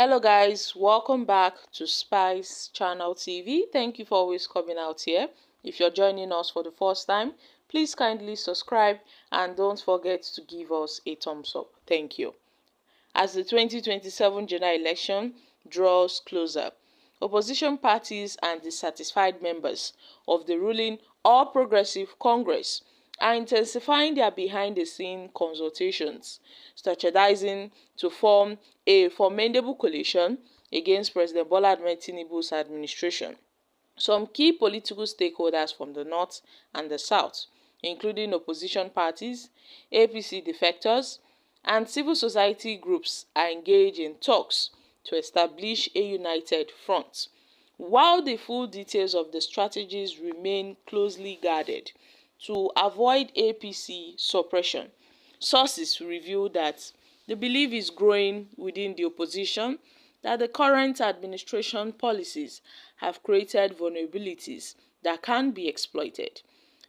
Hello guys, welcome back to Spice Channel TV. Thank you for always coming out here. If you're joining us for the first time, please kindly subscribe and don't forget to give us a thumbs up. Thank you. As the 2027 general election draws closer, opposition parties and dissatisfied members of the ruling All Progressive Congress are intensifying their behind-the-scene consultations, strategizing to form a formidable coalition against President Bola Ahmed Tinubu's administration. Some key political stakeholders from the north and the south, including opposition parties, APC defectors, and civil society groups, are engaged in talks to establish a united front. While the full details of the strategies remain closely guarded to avoid APC suppression, sources reveal that the belief is growing within the opposition that the current administration policies have created vulnerabilities that can be exploited.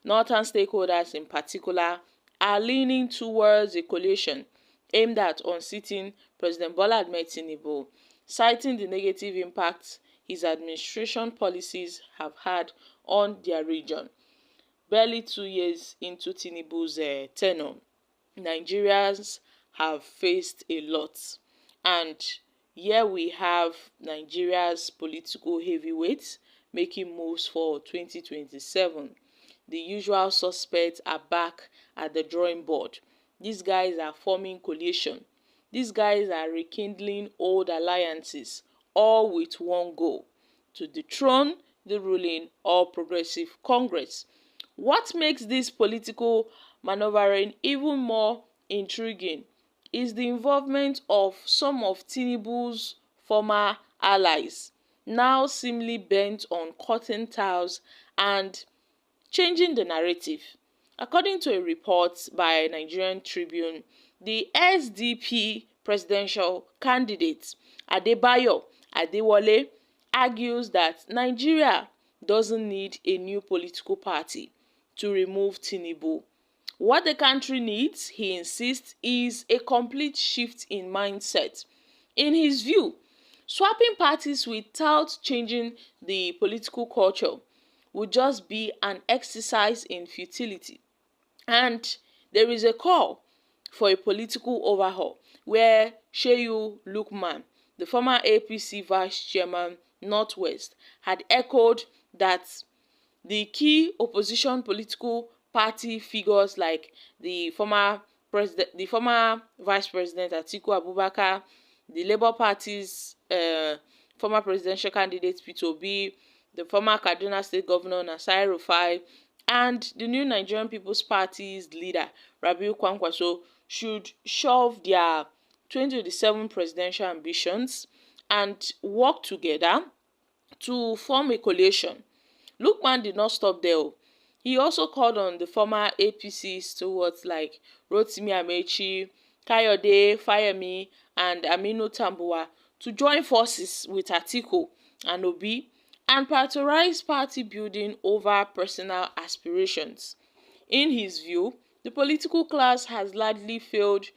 Northern stakeholders in particular are leaning towards a coalition aimed at unseating President Bola Ahmed Tinubu, citing the negative impact his administration policies have had on their region. Barely 2 years into Tinubu's tenure, Nigerians have faced a lot, and here we have Nigeria's political heavyweights making moves for 2027. The usual suspects are back at the drawing board. These guys are forming coalition. These guys are rekindling old alliances, all with one goal: to dethrone the ruling All Progressive Congress. What makes this political maneuvering even more intriguing is the involvement of some of Tinubu's former allies, now seemingly bent on cutting ties and changing the narrative. According to a report by Nigerian Tribune, the SDP presidential candidate Adebayo Adewale argues that Nigeria doesn't need a new political party to remove Tinubu. What the country needs, he insists, is a complete shift in mindset. In his view, swapping parties without changing the political culture would just be an exercise in futility. And there is a call for a political overhaul where Shehu Lukman, the former APC vice chairman Northwest, had echoed that the key opposition political party figures like the former vice president Atiku Abubakar, the Labour Party's former presidential candidate Peter Obi, the former Kaduna State Governor Nasir Rufai, and the new Nigerian People's Party's leader Rabiu Kwankwaso should shelve their 2027 presidential ambitions and work together to form a coalition. Lukman did not stop there. He also called on the former APC stewards like Rotimi Amechi, Kayode Fayemi, and Aminu Tambuwa to join forces with Atiku and Obi and prioritize party building over personal aspirations. In his view, the political class has largely failed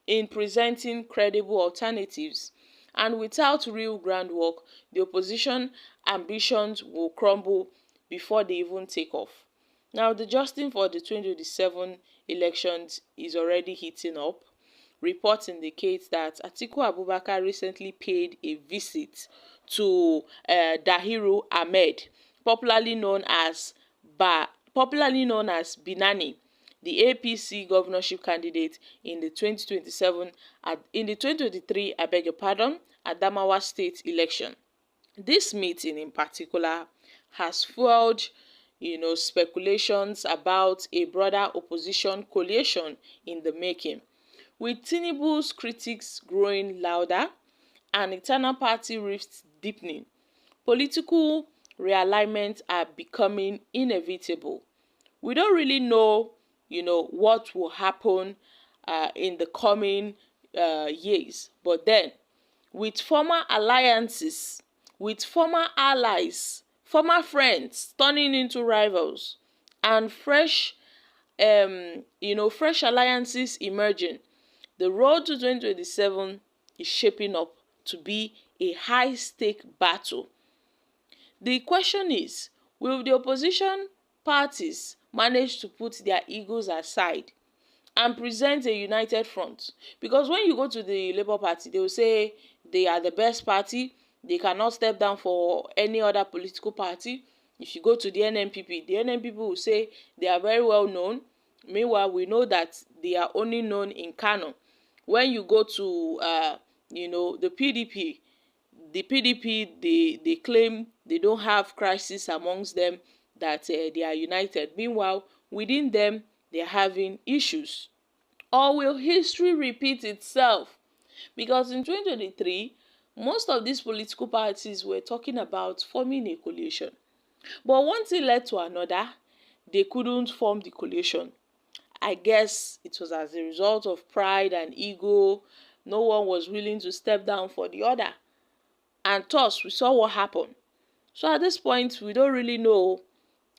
in presenting credible alternatives, and without real groundwork, the opposition ambitions will crumble before they even take off. Now, the justin for the 2027 elections is already heating up. Reports indicate that Atiku Abubakar recently paid a visit to Dahiru Ahmed, popularly known as Binani, the APC governorship candidate in the 2023 Adamawa State election. This meeting in particular has fueled, speculations about a broader opposition coalition in the making, with Tinubu's critics growing louder and internal party rifts deepening. Political realignments are becoming inevitable. We don't really know, what will happen in the coming years, but then with former alliances, with former allies, former friends turning into rivals, and fresh alliances emerging, the road to 2027 is shaping up to be a high-stake battle. The question is, will the opposition parties manage to put their egos aside and present a united front? Because when you go to the Labour Party, they will say they are the best party, they cannot step down for any other political party. If you go to the NNPP will say they are very well known. Meanwhile, we know that they are only known in Kano. When you go to the PDP, they claim they don't have crisis amongst them, that they are united. Meanwhile, within them, they are having issues. Or will history repeat itself? Because in 2023, most of these political parties were talking about forming a coalition. But one thing led to another, they couldn't form the coalition. I guess it was as a result of pride and ego. No one was willing to step down for the other. And thus, we saw what happened. So at this point, we don't really know,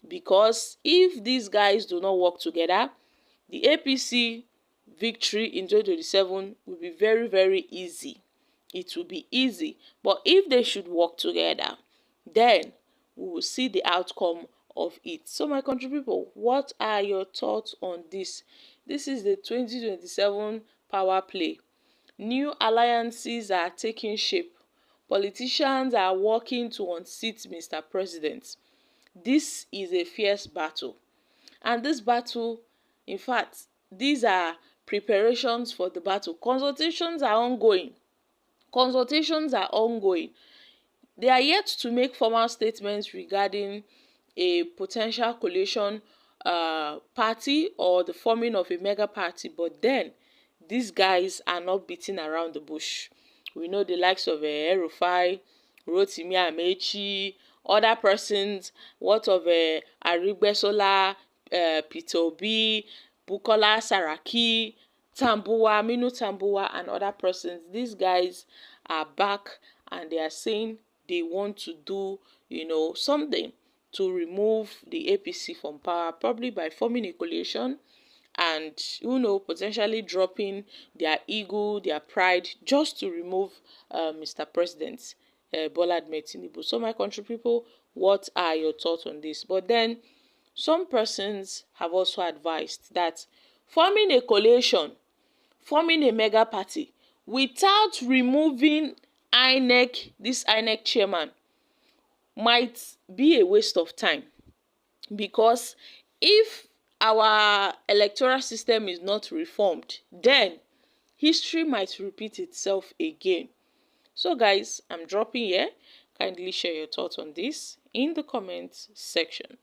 because if these guys do not work together, the APC victory in 2027 will be very, very easy. It will be easy. But if they should work together, then we will see the outcome of it. So my country people, what are your thoughts on this? This is the 2027 power play. New alliances are taking shape. Politicians are working to unseat Mr. President. This is a fierce battle. And this battle, in fact, these are preparations for the battle. Consultations are ongoing. They are yet to make formal statements regarding a potential coalition party or the forming of a mega party, but then these guys are not beating around the bush. We know the likes of El-Rufai, Rotimi Amechi, other persons. What of Arigbesola, Peter Obi, Bukola Saraki, Aminu Tambuwa, and other persons? These guys are back, and they are saying they want to do, something to remove the APC from power, probably by forming a coalition and, potentially dropping their ego, their pride, just to remove Mr. President Bola Ahmed Tinubu. So my country people, what are your thoughts on this? But then some persons have also advised that forming a coalition, forming a mega party without removing this INEC chairman might be a waste of time, because if our electoral system is not reformed, then history might repeat itself again. So guys, I'm dropping here. Kindly share your thoughts on this in the comments section.